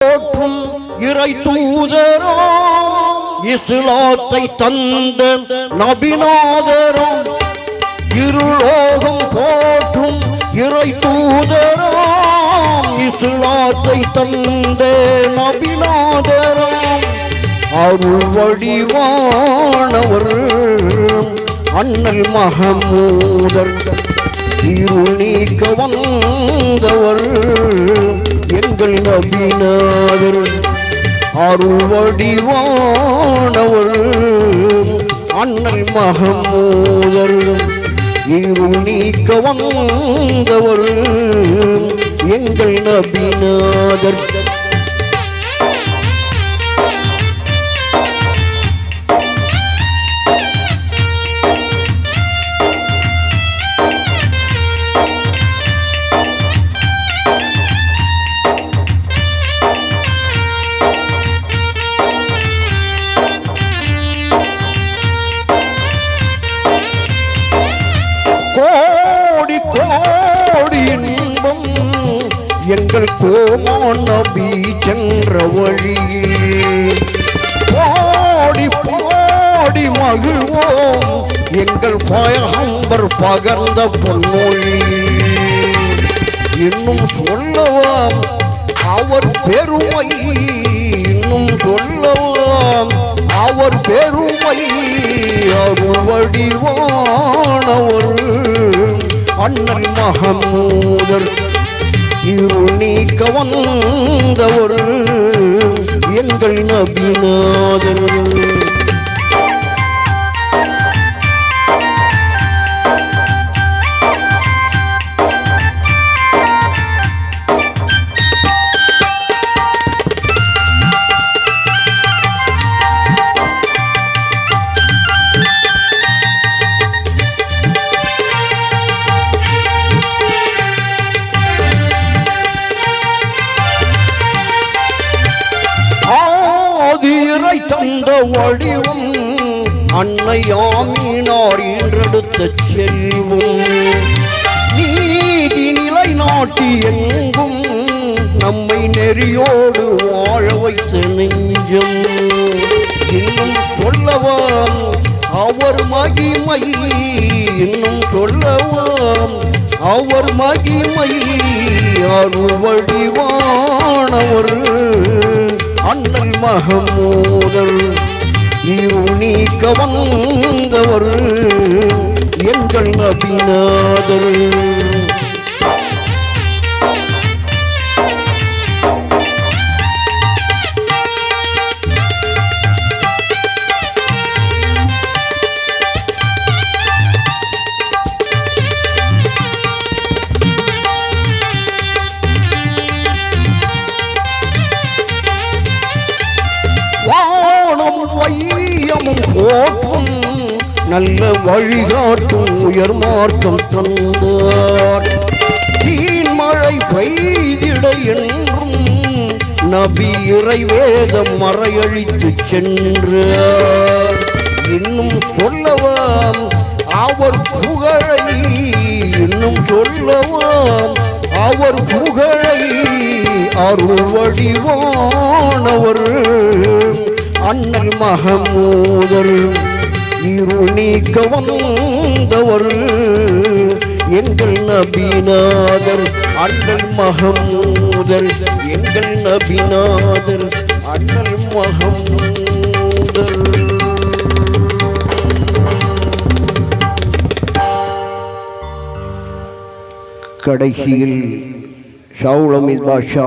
போற்றும் இறை தூதரோ இஸ்லாத்தை தந்த நபிநாதரோ இருளோகம் போற்றும் இறை தூதரோ இஸ்லாத்தை தந்த நபிநாதரோ அருள் வடிவானவர் அண்ணல் மஹமூதர் இருள் நீக்க வந்தவர் எங்கள் நபிநாதர் அருள் வடிவானவர் அண்ணல் மஹமூதர் இருள் நீக்க வந்தவர் எங்கள் நபிநாதர் கோடி இன்பம் எங்கள் கோமான் நபி சென்ற வழியில் பாடி பாடி மகிழ்வோம் எங்கள் பயகம்பர் பகர்ந்த பொன்மொழி இன்னும் சொல்லவாம் அவர் பெருமை இன்னும் சொல்லவாம் அவர் பெருமை அருள் வடிவானவர் அண்ணல் மஹமூதர் இருள் நீக்க வந்தவர் எங்கள் நபிநாதர் தந்த வடிவம் அன்னையாமினார் என்றெடுத்த செல்வம் நீதி நிலை நாட்டி எங்கும் நம்மை நெறியோடு வாழ வைத்த நெஞ்சம் இன்னும் சொல்லவாம் அவர் மகிமை இன்னும் சொல்லவாம் அவர் மகிமை அருள் வடிவானவர் அண்ணல் மஹமூதர் இருள் நீக்க வந்தவர் எங்கள் நபிநாதர் வையமும் போற்றும் நல்ல வழிகாட்டும் உயர் மார்க்கம் தந்தார் மழை பெய்திட என்றும் நபி இறை வேதம் மறையழித்து சென்றார் இன்னும் சொல்லவாம் அவர் புகழை இன்னும் சொல்லவாம் அவர் புகழை அருள் வடிவானவர் அண்ணல் மஹமூதர் இருள் நீக்க வந்தவர் எங்கள் நபிநாதர் அண்ணல் மஹமூதர் எங்கள் நபிநாதர் அண்ணல் மஹமூதர் கடைசியில் ஷவுல் அமீத் பாஷா